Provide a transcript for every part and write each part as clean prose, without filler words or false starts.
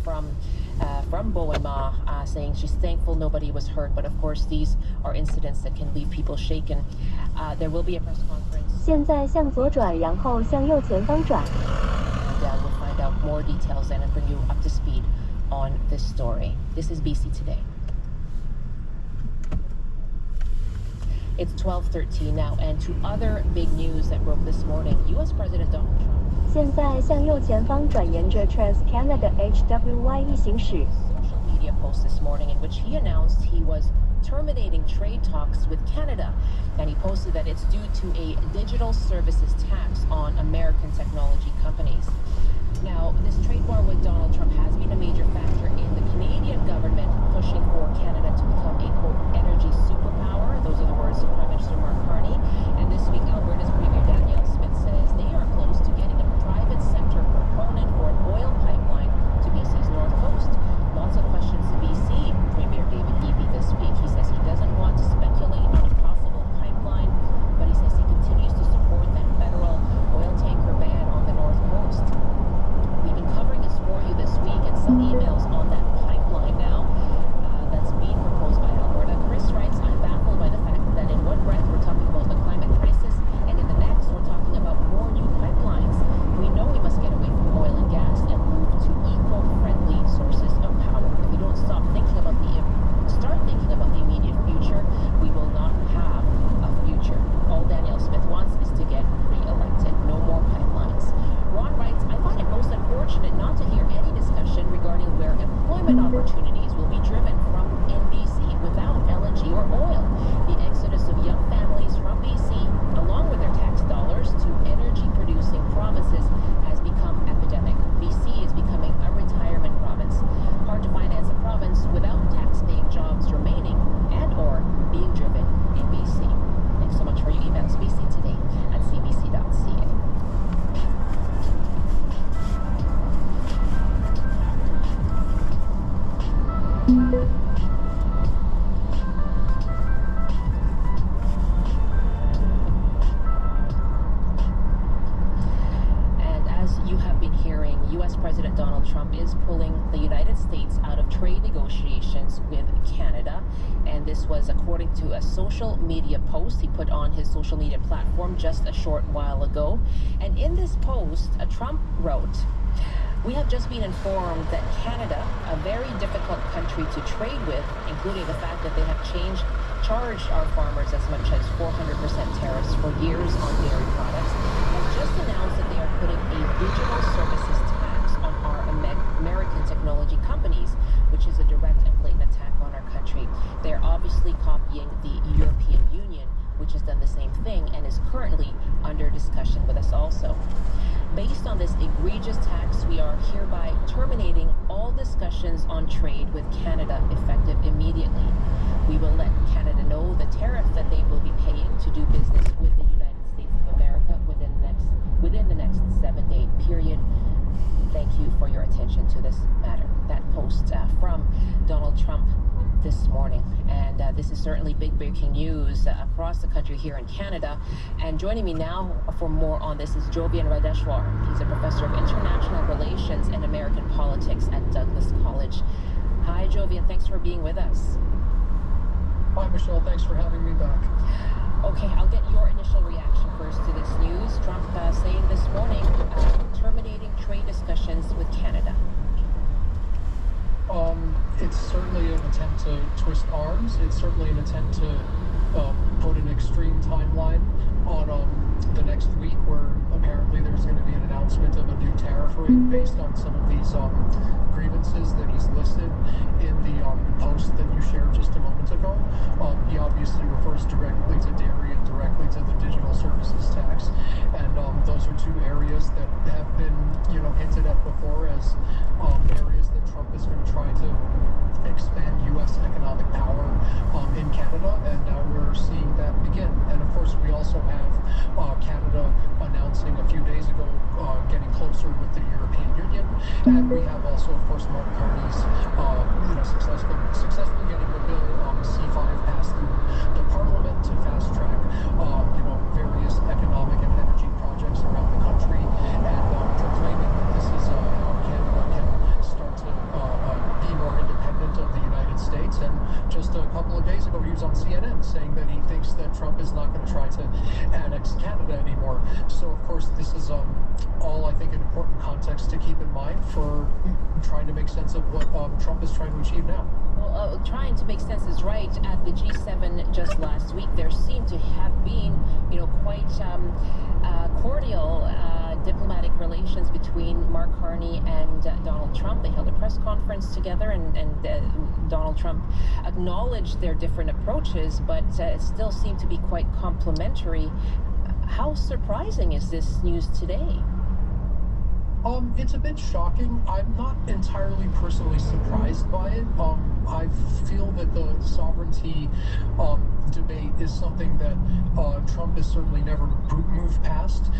from Boema, saying she's thankful nobody was hurt, but of course these are incidents that can leave people shaken. There will be a press conference. 现在向左转，然后向右前方转。And we'll find out more details and bring you up to speed on this story. This is BC Today. It's 12:13 now, and to other big news that broke this morning, U.S. President Donald Trump. 现在向右前方转，沿着 Trans-Canada HWY 行驶。 Social media post this morning in which he announced he was terminating trade talks with Canada, and he posted that it's due to a digital services tax on American technology companies. Now, this trade war with Donald Trump has been a major factor in the Canadian government pushing for Canada to become a, quote, energy superpower. Those are the words of Prime Minister Mark Carney. And this week, Alberta's Premier Danielle Smith says they are close to getting a private sector proponent for an oil pipeline to BC's north coast. Lots of questions to BC Premier David Eby this week. He says he doesn't want to speculate on a possible pipeline, but he says he continues to support that federal oil tanker ban on the north coast. We've been covering this for you this week, and some emails on that pipeline now that's being proposed by Alberta. Chris writes, I'm baffled by the fact that in one breath we're talking about the climate crisis, and in the next we're talking about more new pipelines. We know we must get away from oil and gas and move to eco-friendly sources of power. If we don't start thinking about the immediate future, we will not have a future. All Danielle Smith wants is to get re-elected. No more pipelines. Ron writes, I find it most unfortunate not to hear any discussion regarding where employment opportunities will be driven from in BC without LNG or oil. The exodus of young families from BC, along with their tax dollars to energy-producing provinces, has become epidemic. BC is becoming a retirement province. Hard to finance a province without tax-paying jobs remaining and or being driven in BC. Thanks so much for your emails. BC Today at cbc.ca. And as you have been hearing, U.S. President Donald Trump is pulling the United States out of trade negotiations with Canada. And this was according to a social media post he put on his social media platform just a short while ago. And in this post, Trump wrote, we have just been informed that Canada, a very difficult country to trade with, including the fact that they have charged our farmers as much as 400% tariffs for years on dairy products, has just announced that they are putting a digital services tax on our American technology companies, which is a direct and blatant attack on our country. They are obviously copying the European Union, which has done the same thing and is currently under discussion with us also. Based on this egregious tax, we are hereby terminating all discussions on trade with Canada effective immediately. We will let Canada know the tariff that they will be paying to do business with the United States of America within the next 7-day period. Thank you for your attention to this matter. That post from Donald Trump this morning. And this is certainly big breaking news across the country here in Canada. And joining me now for more on this is Jovian Radeshwar. He's a professor of international relations and American politics at Douglas College. Hi, Jovian. Thanks for being with us. Hi, Michelle. Thanks for having me back. Okay, I'll get your initial reaction first to this news. Trump saying this morning terminating trade discussions with Canada. It's certainly an attempt to twist arms. It's certainly an attempt to put an extreme timeline on the next week, where apparently there's going to be an announcement of a new tariff rate based on some of these grievances that he's listed in the post that you shared just a moment ago. He obviously refers directly to dairy and directly to the digital services tax, and those are two areas that have been, hinted at before as areas that Trump is going to try to expand U.S. economic power in Canada, and now we're seeing that begin. And of course, we also have Canada announcing a few days ago getting closer with the European Union, and we have also, of course, Mark Carney's successfully getting the bill C5 passed through the Parliament to fast track various economic and energy projects around the country, and proclaiming that this is how Canada can start to ago, he was on CNN saying that he thinks that Trump is not going to try to annex Canada anymore. So, of course, this is all, I think, an important context to keep in mind for trying to make sense of what Trump is trying to achieve now. Well, trying to make sense is right. At the G7 just last week, there seemed to have been, quite cordial diplomatic relations between Mark Carney and Donald Trump. They held a press conference together, and Donald Trump acknowledged their different approaches, but it still seemed to be quite complementary. How surprising is this news today? It's a bit shocking. I'm not entirely personally surprised by it. I feel that the sovereignty debate is something that Trump has certainly never moved past.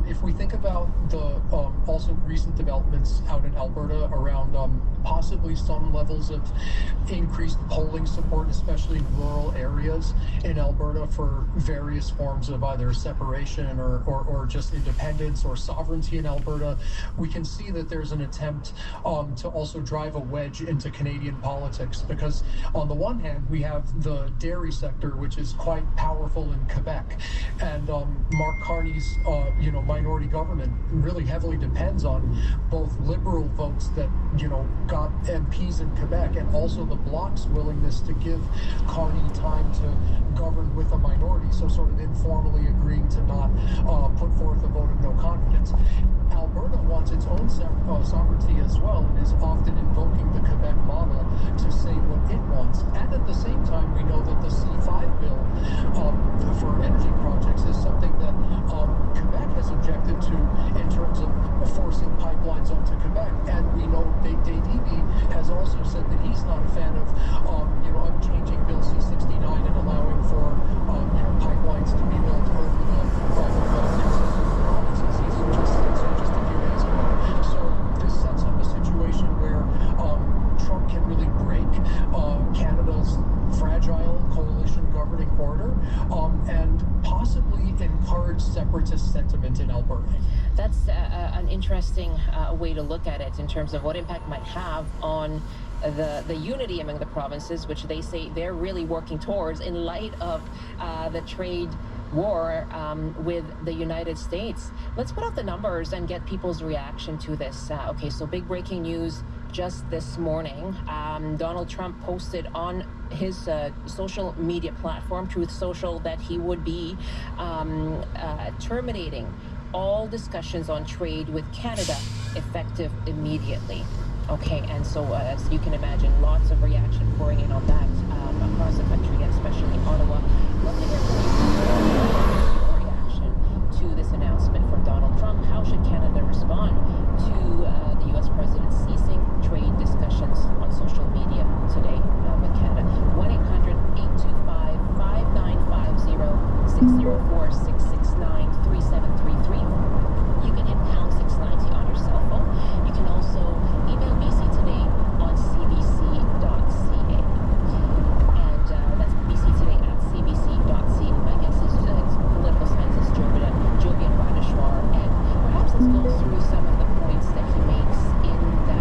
If we think about the also recent developments out in Alberta around possibly some levels of increased polling support, especially in rural areas in Alberta, for various forms of either separation or just independence or sovereignty in Alberta, we can see that there's an attempt to also drive a wedge into Canadian politics, because on the one hand, we have the dairy sector, which is quite powerful in Quebec, and Mark Carney's minority government really heavily depends on both liberal votes that got MPs in Quebec, and also the Bloc's willingness to give Carney time to govern with a minority, so sort of informally agreeing to not put forth a vote of no confidence. Alberta wants its own sovereignty as well, and is often invoking the Quebec model to say what it wants. And at the same time, we know that the C5 bill for energy projects is something that Quebec has objected to in terms of forcing pipelines onto Quebec. And we know Dave Eby has also said that he's not a fan of changing Bill C-69 and allowing for pipelines to be built over the provinces. He's just a few days ago. So this sets up a situation where Trump can really break Canada's fragile coalition governing order and possibly encourage separatist sentiment in Alberta. That's an interesting way to look at it in terms of what impact might have on the unity among the provinces, which they say they're really working towards in light of the trade war with the United States. Let's put out the numbers and get people's reaction to this. Okay, so big breaking news just this morning. Donald Trump posted on his social media platform, Truth Social, that he would be terminating all discussions on trade with Canada effective immediately. Okay, and so as you can imagine, lots of reaction pouring in on that across the country, and especially in Ottawa. Love to hear from you. Your reaction to this announcement from Donald Trump. How should Canada respond to the U.S. president ceasing trade discussions on social media today with Canada? 1-800-825-5950-604-669-3733. You can hit pound 690 on your cell phone. You can also email BC Today on cbc.ca. And that's BC Today at cbc.ca. My guess is political scientist Jovian Radishwar. And perhaps let's go through some of the points that he makes in that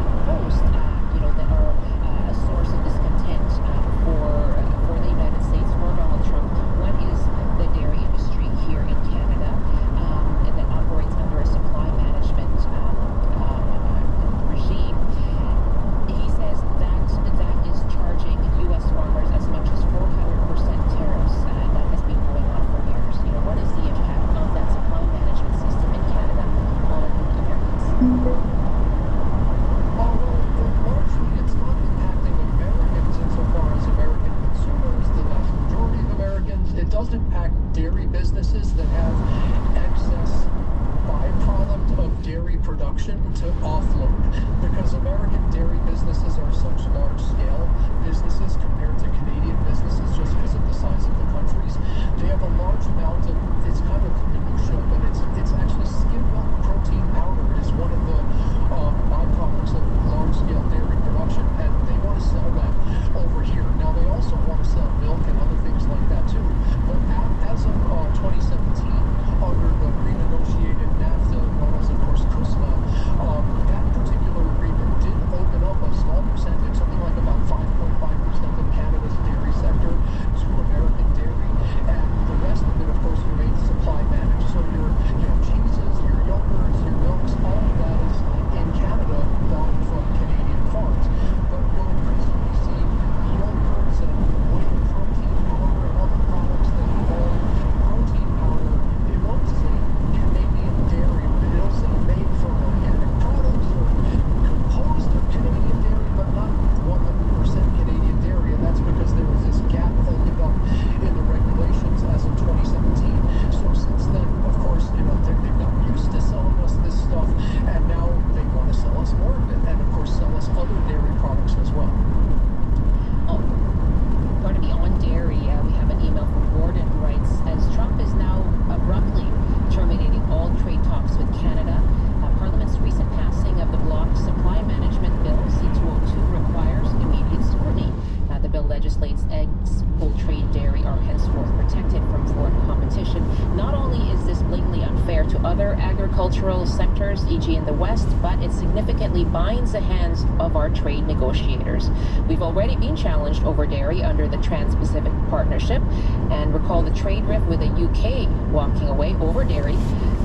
hands of our trade negotiators. We've already been challenged over dairy under the Trans-Pacific Partnership, and recall the trade rift with the UK walking away over dairy,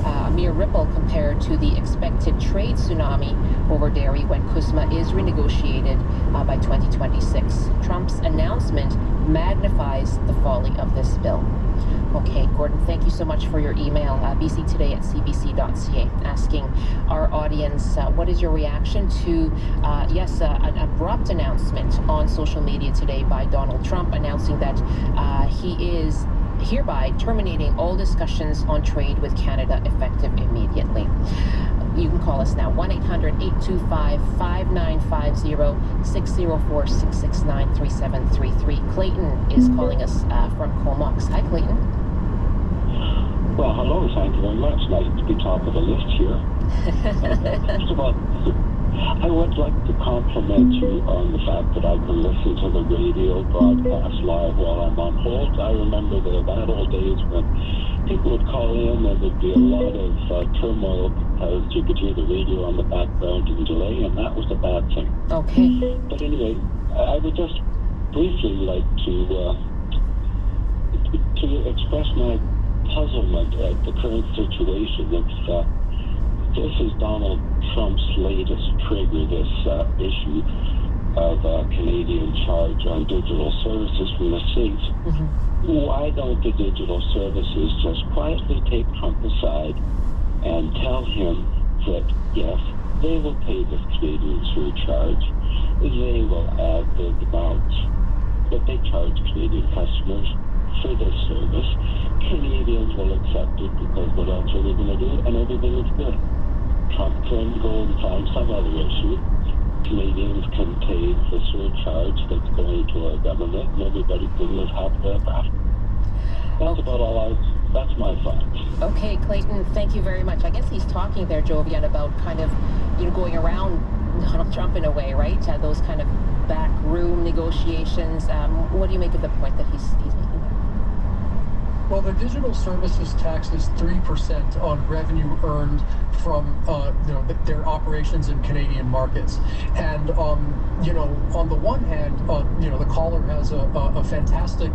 a mere ripple compared to the expected trade tsunami over dairy when CUSMA is renegotiated by 2026. Trump's announcement magnifies the folly of this bill. Okay, Gordon, thank you so much for your email, bctoday@cbc.ca, asking our audience, what is your reaction to, an abrupt announcement on social media today by Donald Trump announcing that he is hereby terminating all discussions on trade with Canada effective immediately. You can call us now, 1-800-825-5950, 604-669-3733. Clayton is calling us from Comox. Hi, Clayton. Well, hello, thank you very much. Nice to be top of the list here. First of all, I would like to compliment you on the fact that I can listen to the radio broadcast live while I'm on hold. I remember the bad old days when people would call in and there'd be a lot of turmoil because you could hear the radio on the background in delay, and that was a bad thing. Okay. But anyway, I would just briefly like to express my puzzlement at the current situation. This is Donald Trump's latest trigger, this issue of Canadian charge on digital services from the States. Mm-hmm. Why don't the digital services just quietly take Trump aside and tell him that, yes, they will pay this Canadian surcharge, they will add the amounts that they charge Canadian customers for this service. Canadians will accept it because what else are they going to do? And everything is good. Trump can go and find some other issue. Canadians can pay the surcharge that's going to our government, and everybody can live happily ever after. That's about all that's my thoughts. Okay, Clayton, thank you very much. I guess he's talking there, Jovian, about kind of, going around Donald Trump in a way, right? Those kind of backroom negotiations. What do you make of the point that he's making there? Well, the digital services tax is 3% on revenue earned from their operations in Canadian markets. And on the one hand, the caller has a fantastic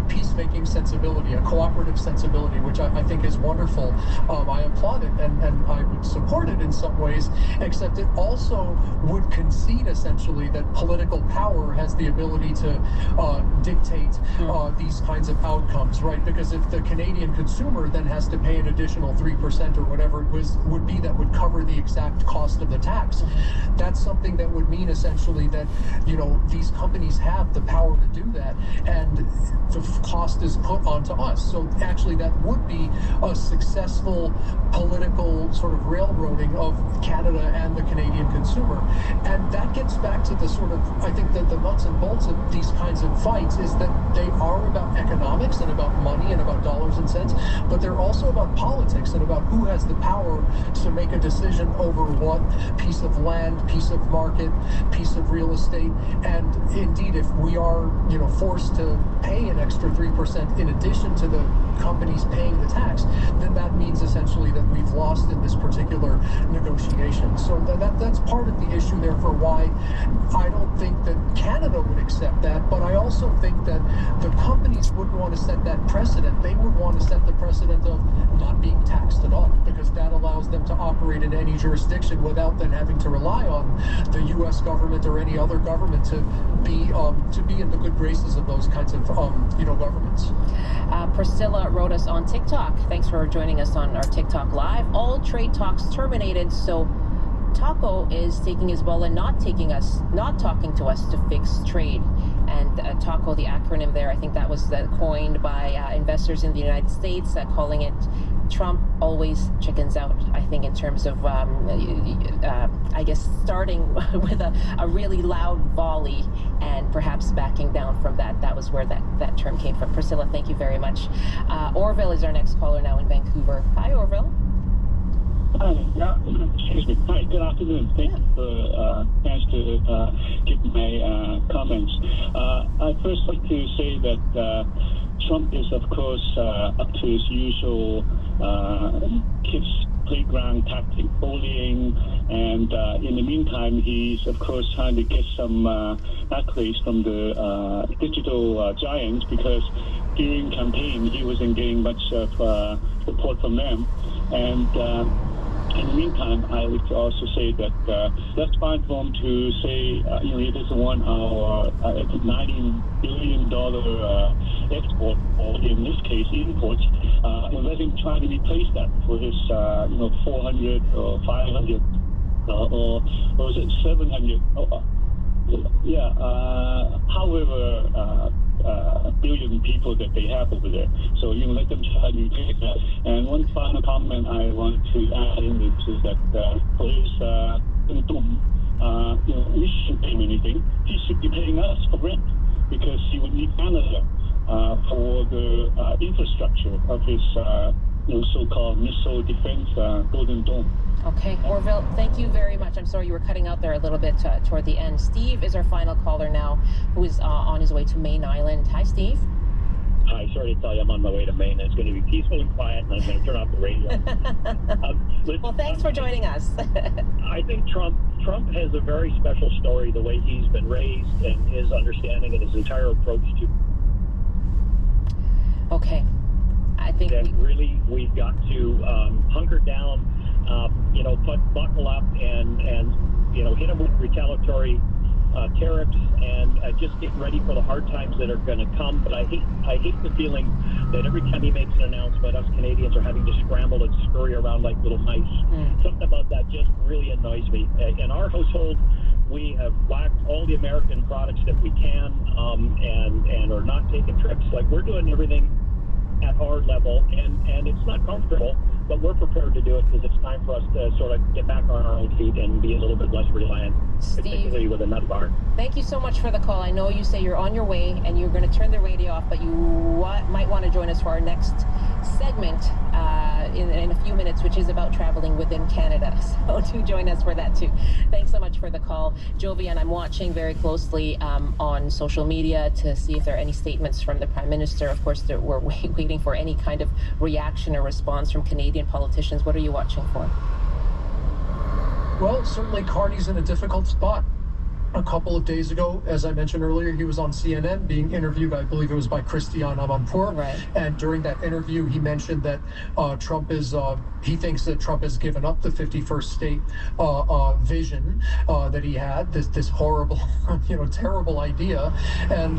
peacemaking sensibility, a cooperative sensibility, which I think is wonderful. I applaud it and I would support it in some ways, except it also would concede essentially that political power has the ability to dictate these kinds of outcomes, right? Because if the Canadian consumer then has to pay an additional 3% or whatever it would be that would cover the exact cost of the tax, that's something that would mean essentially that, these companies have the power to do that, and the cost is put onto us. So actually that would be a successful political sort of railroading of Canada and the Canadian consumer. And that gets back to the sort of, I think that the nuts and bolts of these kinds of fights is that they are about economics and about money and about dollars and cents, but they're also about politics and about who has the power to make a decision over what piece of land, piece of market, piece of real estate. And indeed, if we are, forced to pay an extra 3% in addition to the companies paying the tax, then that means essentially that we've lost in this particular negotiation. So that's part of the issue there for why I don't think that Canada would accept that, but I also think that the companies wouldn't want to set that precedent. They would want to set the precedent of not being taxed at all, because that allows them to operate in any jurisdiction without then having to rely on the U.S. government or any other government to be in the good graces of those kinds of governments. Priscilla wrote us on TikTok. Thanks for joining us on our TikTok live. All trade talks terminated, so Taco is taking his ball and not talking to us to fix trade. And Taco, the acronym there, I think that was coined by investors in the United States, calling it Trump always chickens out, I think, in terms of, I guess, starting with a really loud volley and perhaps backing down from that. That was where that term came from. Priscilla, thank you very much. Orville is our next caller now in Vancouver. Hi, Orville. Hi, excuse me. Hi, good afternoon. Thank you for the chance to give my comments. I'd first like to say that Trump is, of course, up to his usual kids' playground tactic, bullying And in the meantime, he's, of course, trying to get some accolades from the digital giants, because during campaign, he wasn't getting much of support from them. And in the meantime, I would also say that that's fine for him to say, he doesn't want our $90 billion export, or in this case, imports. Let him try to replace that for his, 400 or 500 or was it 700? However billion people that they have over there. So let them try to take that. And one final comment I want to add in is that for his we shouldn't pay him anything. He should be paying us for rent, because he would need Canada for the infrastructure of his so-called missile defense Golden Dome. Okay, Orville, thank you very much. I'm sorry you were cutting out there a little bit toward the end. Steve is our final caller now, who is on his way to Main Island. Hi, Steve. Hi, sorry to tell you I'm on my way to Maine. It's going to be peaceful and quiet, and I'm going to turn off the radio. Well, thanks for joining us. I think Trump has a very special story, the way he's been raised and his understanding and his entire approach to... Okay. I think that really we've got to hunker down, buckle up and hit them with retaliatory tariffs and just get ready for the hard times that are going to come. But I hate the feeling that every time he makes an announcement, us Canadians are having to scramble and scurry around like little mice. Something about that just really annoys me. In our household, we have whacked all the American products that we can and are not taking trips. Like, we're doing everything at our level, and it's not comfortable, but we're prepared to do it because it's time for us to sort of get back on our own feet and be a little bit less reliant, particularly with a nut bar. Thank you so much for the call. I know you say you're on your way and you're going to turn the radio off, but you might want to join us for our next segment in a few minutes, which is about traveling within Canada. So do join us for that too. Thanks so much for the call. Jovian, I'm watching very closely on social media to see if there are any statements from the Prime Minister. Of course, we're waiting for any kind of reaction or response from Canadian politicians. What are you watching for? Well, certainly Carney's in a difficult spot. A couple of days ago, as I mentioned earlier, he was on CNN being interviewed, I believe it was by Christiane Amanpour. Right. And during that interview, he mentioned that he thinks that Trump has given up the 51st state vision that he had, this horrible, terrible idea, and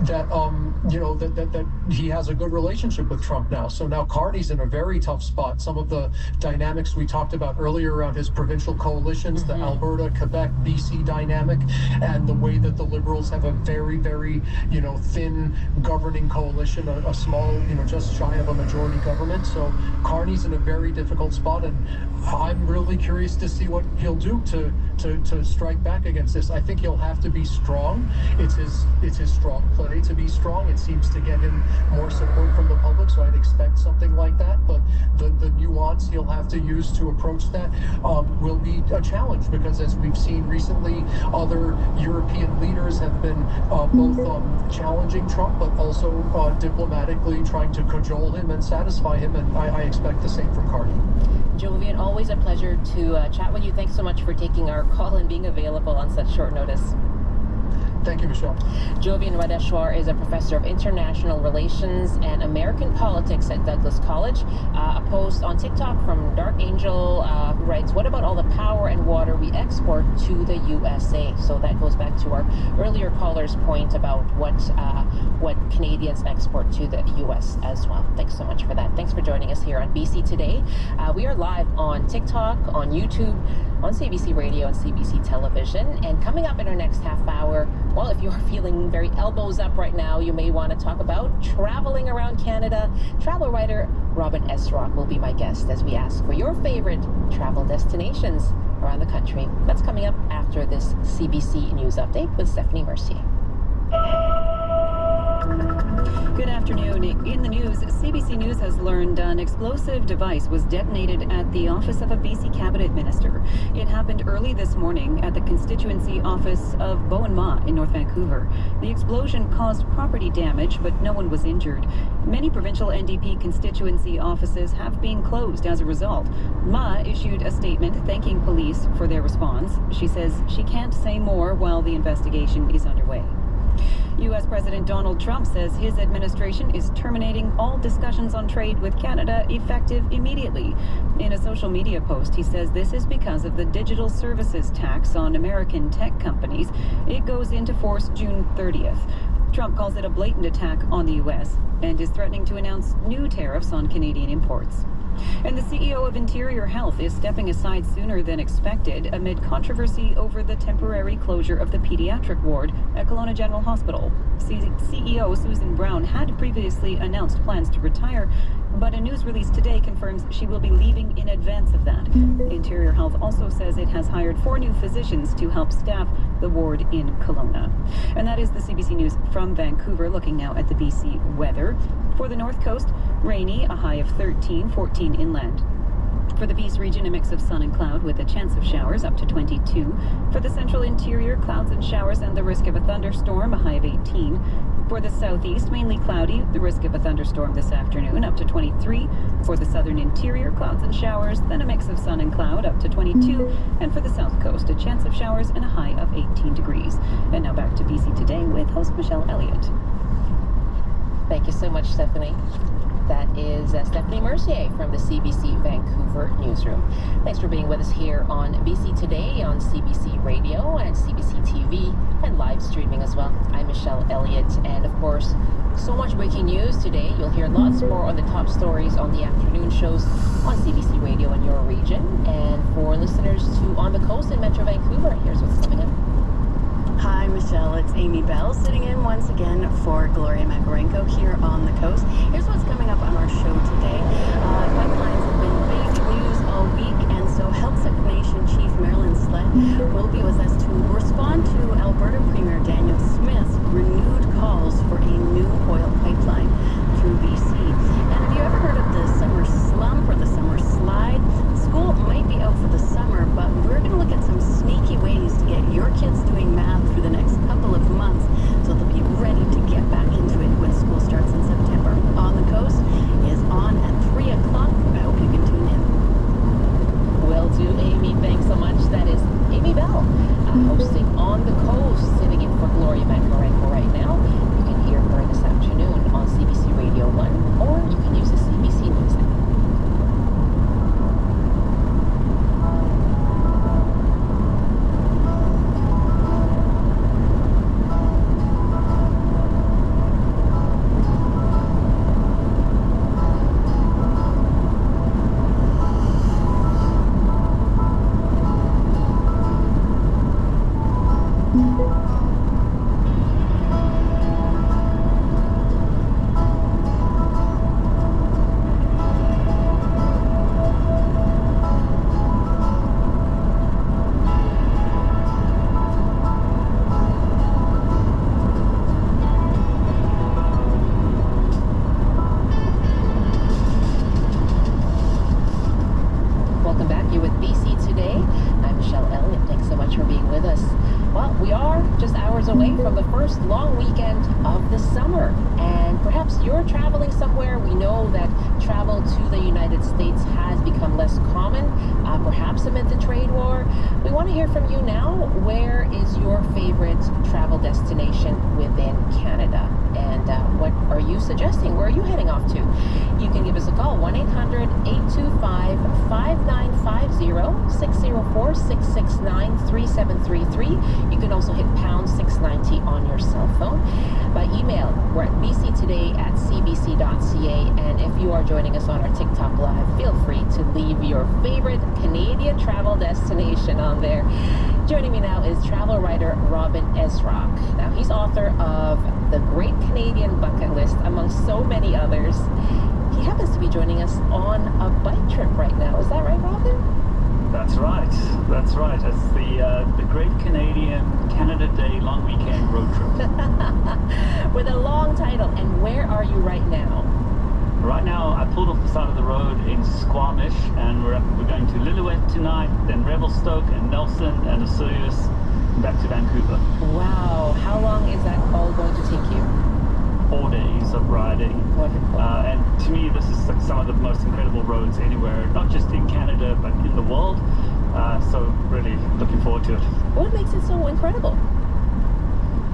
that he has a good relationship with Trump now. So now Carney's in a very tough spot. Some of the dynamics we talked about earlier around his provincial coalitions, the Alberta, Quebec, BC dynamic, and the way that the Liberals have a very, very, thin governing coalition, a small, just shy of a majority government. So Carney's in a very difficult spot, and I'm really curious to see what he'll do to strike back against this. I think he'll have to be strong. It's his strong play to be strong. It seems to get him more support from the public, so I'd expect something like that. But the nuance he'll have to use to approach that will be a challenge, because as we've seen recently, other European leaders have been both challenging Trump, but also diplomatically trying to cajole him and satisfy him, and I expect the same from Carney. Jovian, always a pleasure to chat with you. Thanks so much for taking our call and being available on such short notice. Thank you, Michelle. Jovian Radeshwar is a professor of international relations and American politics at Douglas College. A post on TikTok from Dark Angel who writes, "What about all the power and water we export to the USA?" So that goes back to our earlier caller's point about what Canadians export to the US as well. Thanks so much for that. Thanks for joining us here on BC Today. We are live on TikTok, on YouTube, on CBC Radio and CBC Television. And coming up in our next half hour, well, if you're feeling very elbows up right now, you may want to talk about traveling around Canada. Travel writer Robin Esrock will be my guest as we ask for your favorite travel destinations around the country. That's coming up after this CBC News Update with Stephanie Mercier. Good afternoon. In the news, CBC News has learned an explosive device was detonated at the office of a BC cabinet minister. It happened early this morning at the constituency office of Beau and Ma in North Vancouver. The explosion caused property damage, but no one was injured. Many provincial NDP constituency offices have been closed as a result. Ma issued a statement thanking police for their response. She says she can't say more while the investigation is underway. U.S. President Donald Trump says his administration is terminating all discussions on trade with Canada effective immediately. In a social media post, he says this is because of the digital services tax on American tech companies. It goes into force June 30th. Trump calls it a blatant attack on the U.S. and is threatening to announce new tariffs on Canadian imports. And the CEO of Interior Health is stepping aside sooner than expected amid controversy over the temporary closure of the pediatric ward at Kelowna General Hospital. CEO Susan Brown had previously announced plans to retire, but a news release today confirms she will be leaving in advance of that. Interior Health also says it has hired 4 new physicians to help staff the ward in Kelowna. And that is the CBC News from Vancouver. Looking now at the BC weather. For the North Coast, rainy, a high of 13, 14 inland. For the Peace region, a mix of sun and cloud with a chance of showers up to 22. For the central interior, clouds and showers and the risk of a thunderstorm, a high of 18. For the southeast, mainly cloudy, the risk of a thunderstorm this afternoon, up to 23. For the southern interior, clouds and showers, then a mix of sun and cloud, up to 22. And for the south coast, a chance of showers and a high of 18 degrees. And now back to BC Today with host Michelle Elliott. Thank you so much, Stephanie. That is Stephanie Mercier from the CBC Vancouver newsroom. Thanks for being with us here on BC Today on CBC Radio and CBC TV and live streaming as well. I'm Michelle Elliott, and of course, so much breaking news today. You'll hear lots more on the top stories on the afternoon shows on CBC Radio in your region. And for listeners to On the Coast in Metro Vancouver, here's what's coming up. Hi, Michelle. It's Amy Bell sitting in once again for Gloria Makarenko here on the coast. Here's what's coming up on our show today. Pipelines have been big news all week, and so Health Nation Chief Marilyn Slett will be with us to respond to Alberta Premier Daniel Smith's renewed calls for a new oil pipeline through BC. And have you ever heard of the summer slump or the summer slide? School might be out for the summer, but we're going to look at some sneaky ways to get your kids doing math through the next couple of months so they'll be ready to get back into it when school starts in September. On the Coast is on at 3 o'clock. I hope you can tune in. Will do, Amy. Thanks so much. That is Amy Bell hosting On the Coast, sitting in for Gloria Makarenko right now. You can hear her this afternoon on CBC Radio 1, or you can use the CBC News app. Away from the first long weekend of the summer, and perhaps you're traveling somewhere. We know that travel to the United States has become less common, perhaps amid the trade war. We want to hear from you now. Where is your favorite travel destination within Canada? And what are you suggesting? Where are you heading off to? You can give us a call, 1-800-825-5950, 604-669-3733. You can also hit pound 690 on your cell phone. By email, we're at bctoday@cbc.ca. And if you are joining us on our TikTok Live, feel free to leave your favorite Canadian travel destination on there. Joining me now is travel writer Robin Ezrock. Now, he's author of The Great Canadian Bucket List, among so many others. He happens to be joining us on a bike trip right now. Is that right, Robin? That's right. That's right. It's the Great Canadian Canada Day Long Weekend Road Trip. With a long title, And where are you right now? Right now, I pulled off the side of the road in Squamish, and we're going to Lillooet tonight, then Revelstoke and Nelson and Osoyoos, back to Vancouver. Wow. How long is that all going to take you? 4 days of riding. Wonderful. And to me, this is like some of the most incredible roads anywhere, not just in Canada, but in the world. So really looking forward to it. What makes it so incredible?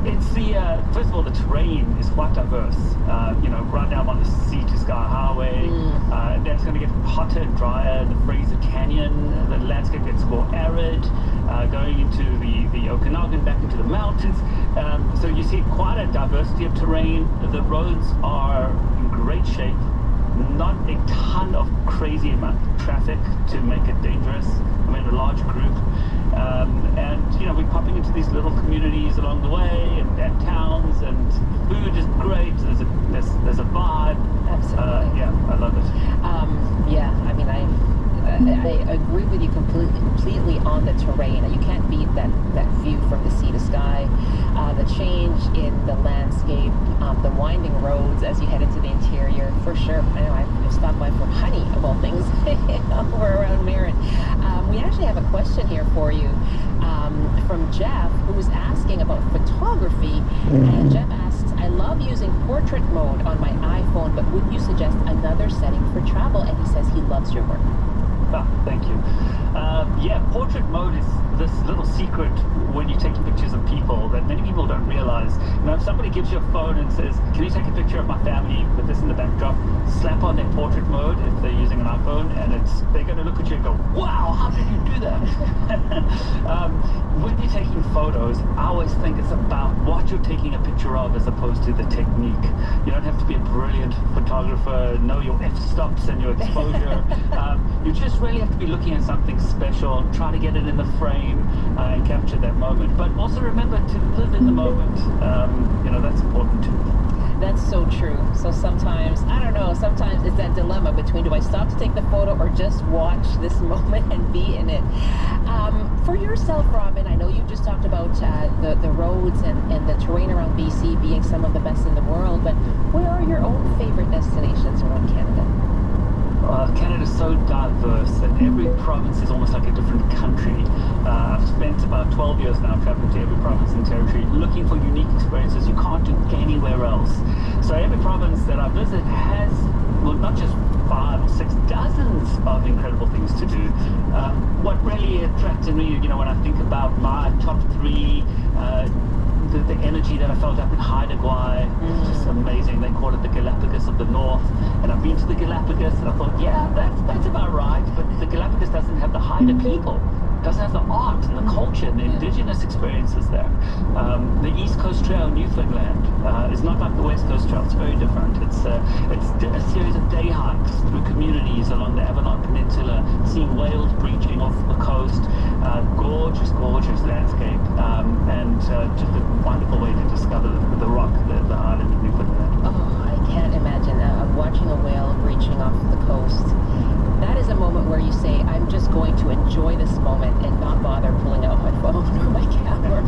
It's the, first of all, the terrain is quite diverse. Right now I'm on the Sea to Sky Highway. Then it's going to get hotter and drier. The Fraser Canyon, the landscape gets more arid. Going into the Okanagan, back into the mountains. So you see quite a diversity of terrain. The roads are in great shape. Not a ton of crazy amount of traffic to make it dangerous. I'm in a large group. And we're popping into these little communities along the way and towns, and food is great. There's a vibe. Absolutely. I love it. I agree with you completely on the terrain. You can't beat that view from the sea to sky. The change in the landscape, the winding roads as you head into the interior, for sure. I know I've stopped by for honey, of all things, over around Marin. We actually have a question here for you from Jeff, who's asking about photography. And Jeff asks, I love using portrait mode on my iPhone, but would you suggest another setting for travel? And he says he loves your work. Thank you. Portrait mode is this little secret when you're taking pictures of people that many people don't realize. If somebody gives you a phone and says, can you take a picture of my family with this in the backdrop, slap on their portrait mode if they're using an iPhone, and they're going to look at you and go, wow, how did you do that? When you're taking photos, I always think it's about what you're taking a picture of as opposed to the technique. You don't have to be a brilliant photographer, know your f-stops and your exposure. You just really have to be looking at something special, try to get it in the frame and capture that moment. But also remember to live in the moment. That's important too. That's so true. So sometimes it's that dilemma between, do I stop to take the photo or just watch this moment and be in it? For yourself, Robin, I know you just talked about the roads and the terrain around BC being some of the best in the world, but where are your own favorite destinations around Canada? Canada's so diverse, and every province is almost like a different country. I've spent about 12 years now traveling to every province and territory, looking for unique experiences you can't do anywhere else. So every province that I visit has, well, not just 5 or 6 dozens of incredible things to do. What really attracted me, when I think about my top 3, the energy that I felt up in Haida Gwaii, just amazing. They call it the Galapagos of the North, and I've been to the Galapagos and I thought, yeah, that's about right, but the Galapagos doesn't have the Haida people, doesn't have the art and the culture and the indigenous experiences there. The East Coast Trail in Newfoundland is not like the West Coast Trail. It's very different. It's a series of day hikes through communities along the Avalon Peninsula, seeing whales breaching off the coast, gorgeous landscape, and just a wonderful way to discover the rock, the island of Newfoundland. Oh, I can't imagine watching a whale breaching off the coast. That is a moment where you say, I'm just going to enjoy this moment and not bother pulling out my phone or my camera.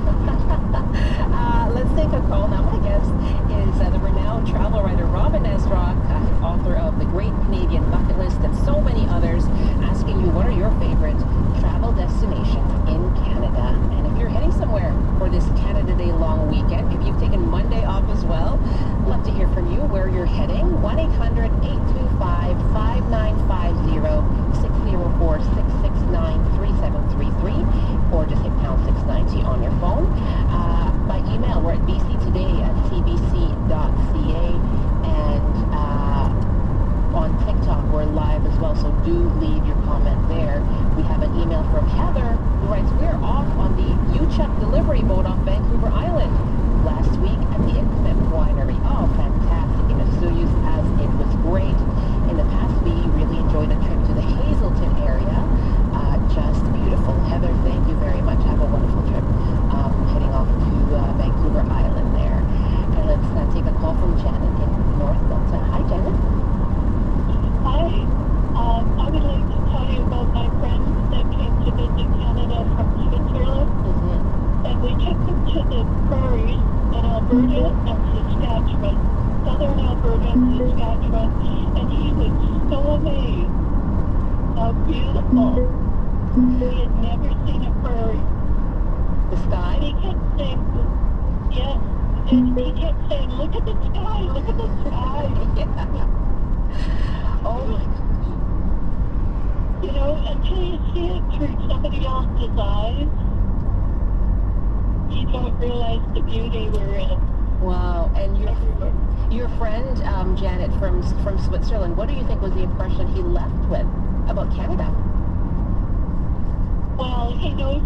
Let's take a call now. My guest is the renowned travel writer Robin Esrock, author of The Great Canadian Bucket List and so many others, asking you what are your favorite travel destinations in Canada. And if you're heading somewhere for this Canada Day long weekend, if you've taken Monday off as well, love to hear from you where you're heading. 1-800-825-5950, 604-669-3733, or just hit pound 690 on your phone. By email, we're at bctoday@cbc.ca, and on TikTok we're live as well, so do leave your comment there. We have an email from Heather who writes, we're off on the U-Chuck delivery boat off Vancouver Island last week at the Infinite Winery. Oh, fantastic. In Osoyoos, as it was great. In the past, we really enjoyed a trip to the Hazelton area. Just beautiful. Heather, thank you very much. Have a wonderful trip. Heading off to Vancouver Island there. And let's take a call from Janet in North Delta. Hi, Janet. Hi. I would like to tell you about my friends that came to visit Canada from Switzerland. And we took them to the prairies in Alberta and Saskatchewan. southern Alberta, Saskatchewan, and he was so amazed how beautiful. He had never seen a prairie. The sky? And he kept saying, yes, and he kept saying, look at the sky, look at the sky. Yeah. Oh my gosh. You know, until you see it through somebody else's eyes, you don't realize the beauty we're in. Wow. And your friend, Janet, from Switzerland, what do you think was the impression he left with about Canada? Well, he knows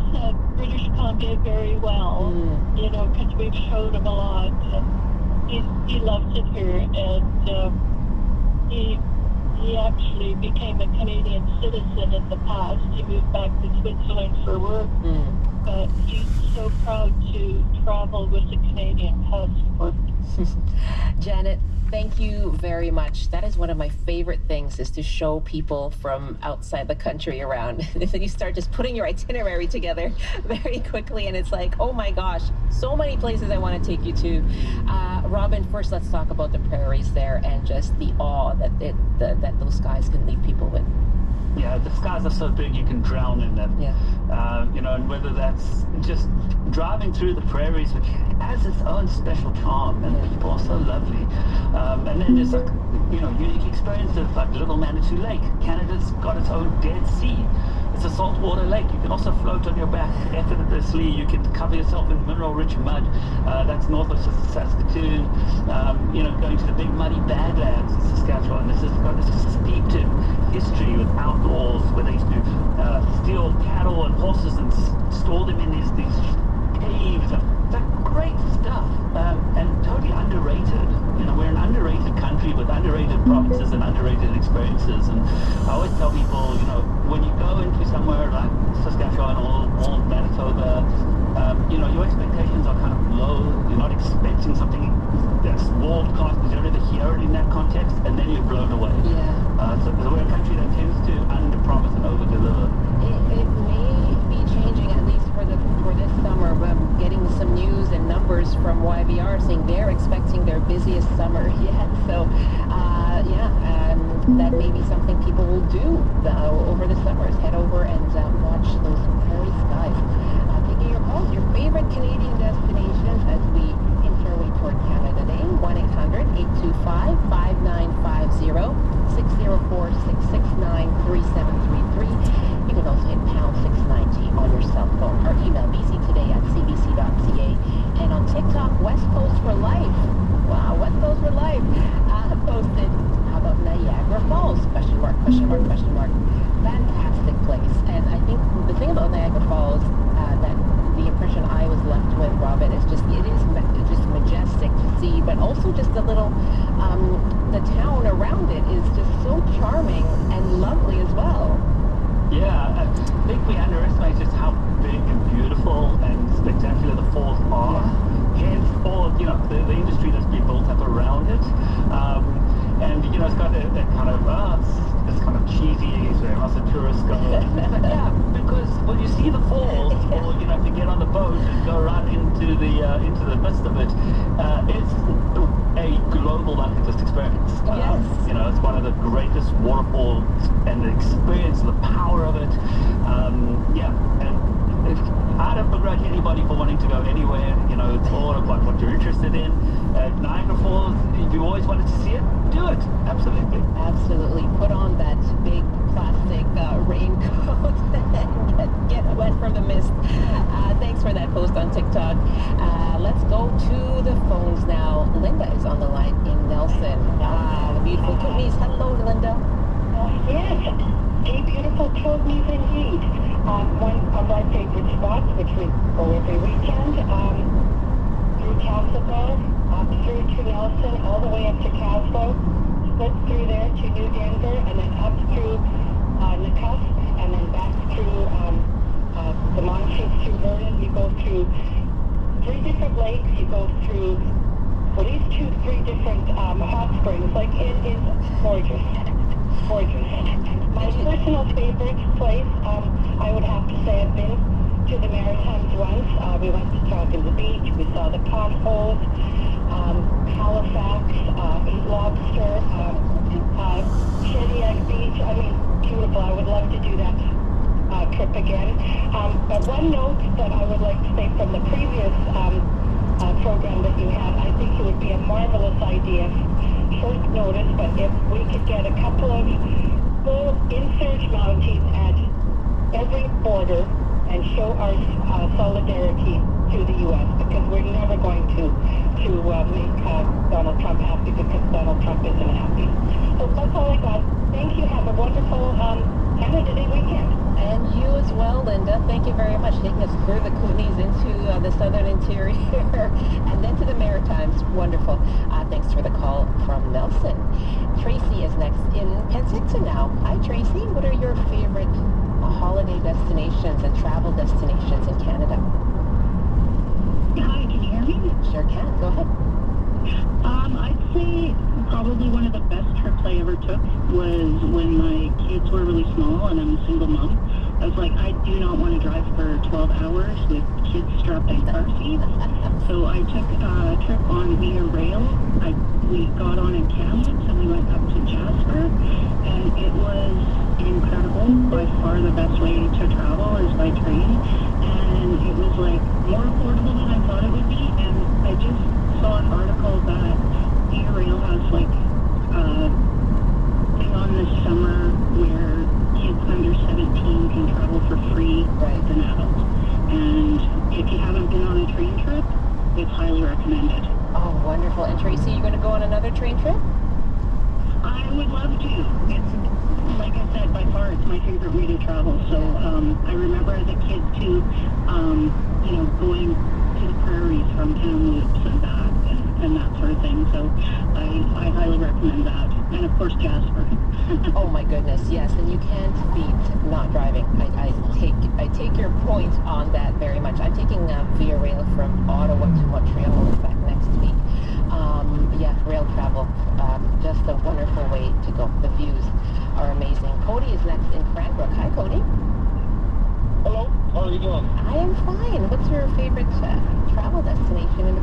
British Columbia very well, you know, because we've showed him a lot. He loves it here, and he actually became a Canadian citizen in the past. He moved back to Switzerland for work, but he's so proud to travel with a Canadian passport. Janet, thank you very much. That is one of my favorite things, is to show people from outside the country around. You start just putting your itinerary together very quickly, and it's like, oh my gosh, so many places I want to take you to. Robin, first let's talk about the prairies there and just the awe that those skies can leave people with. Yeah, the skies are so big you can drown in them. Yeah. You know, and whether that's just driving through the prairies, which has its own special charm, and people are so lovely. And then there's like, you know, unique experience of like Little Manitou Lake. Canada's got its own Dead Sea. It's a saltwater lake. You can also float on your back effortlessly. You can cover yourself in mineral-rich mud. That's north of Saskatoon. You know, going to the big muddy Badlands in Saskatchewan. This has got this steeped in history with outlaws, where they used to steal cattle and horses and store them in these caves. That's great stuff, and totally underrated. You know, we're an underrated country with underrated provinces and underrated experiences. And I always tell people, you know, when you go into somewhere like Saskatchewan or Manitoba, you know, your expectations are kind of low. You're not expecting something that's world-class because you don't ever hear it in that context, and then you're blown away. Yeah. So we're a country that tends to under-promise and over-deliver. It may be changing, at least for this summer. I'm getting some news and numbers from YVR saying they're expecting their busiest summer yet. So, that may be something people will do over the summer, is head over and watch those prairie skies. Taking your calls, your favorite Canadian destinations as we inch our way toward Canada Day. 1-800-825-5950, 604-669-3733. You can also hit pound 690 on your cell phone, or email bctoday@cbc.ca. And on TikTok, West Coast for Life. Wow, West Coast for Life. Posted, how about Niagara Falls? Question mark. Fantastic place. And I think the thing about Niagara Falls, that the impression I was left with, Robin, is just, it is just majestic to see, but also just a little, the town around it is just so charming and lovely as well. Yeah, I think we underestimate just how big and beautiful and spectacular the falls are. Hence, all, you know, the industry that's been built up around it. And, you know, it's got that kind of, it's kind of cheesy, where lots of tourists go. But yeah, because when you see the falls, or, you know, if you get on the boat and go right into the midst of it, it's a global bucket list experience. You know, it's one of the greatest waterfalls, and the experience, the power of it. And I don't begrudge anybody for wanting to go anywhere. You know, it's all about what you're interested in. Niagara Falls, if you always wanted to see it, do it. Absolutely. Absolutely. Put on that big plastic raincoat and get wet from the mist. Thanks for that post on TikTok. Let's go to the phones now. Linda is on the line in Nelson. The beautiful Kootenays. Hello, Linda. Yes, a beautiful Kootenays indeed. One of our favorite spots, which we go every weekend, through Castlegar, up through to Nelson, all the way up to Caslo, split through there to New Denver, and then up through Nakusp, and then back through the Montreat through Vernon. You go through 3 different lakes. You go through at least 2-3 different hot springs. Like, it is gorgeous. Gorgeous. My personal favorite place, I would have to say, I've been to the Maritimes once. We went to Talk in the Beach. We saw the potholes. Halifax, beautiful. I would love to do that trip again. But one note that I would like to say from the previous program that you had, I think it would be a marvelous idea, short notice, but if we could get a couple of full in-surge mounties at every border and show our solidarity to the U.S., because we're never going to make Donald Trump happy, because Donald Trump isn't happy. So that's all I got. Thank you. Have a wonderful Canada Day weekend. And you as well, Linda. Thank you very much, taking us through the Kootenays into the southern interior and then to the Maritimes. Wonderful. Thanks for the call from Nelson. Tracy is next in Penticton now. Hi, Tracy. What are your favorite holiday destinations and travel destinations in Canada? Hi, can you hear me? Sure can. Go ahead. I'd say probably one of the best trips I ever took was when my kids were really small and I'm a single mom. I was like, I do not want to drive for 12 hours with kids strapped in car seats. So I took a trip on Via Rail. We got on in Kamloops and we went up to Jasper, and it was incredible. By far the best way to travel is by train, and it was like more affordable than I thought it would be. And I just saw an article that Via Rail has like a thing on this summer where kids under 17 can travel for free as an adult. And if you haven't been on a train trip, it's highly recommended. Oh, wonderful. And Tracy, you're going to go on another train trip? I would love to. It's, like I said, by far it's my favorite way to travel. So I remember as a kid too, going to the prairies from Kamloops and back and that sort of thing. So I highly recommend that. And of course Jasper. Oh my goodness, yes. And you can't beat not driving. I take your point on that very much. I'm taking Via Rail from Ottawa to Montreal in fact next week. Rail travel, just a wonderful way to go. The views are amazing. Cody is next in Cranbrook. Hi, Cody. Hello, how are you doing? I am fine. What's your favorite travel destination in the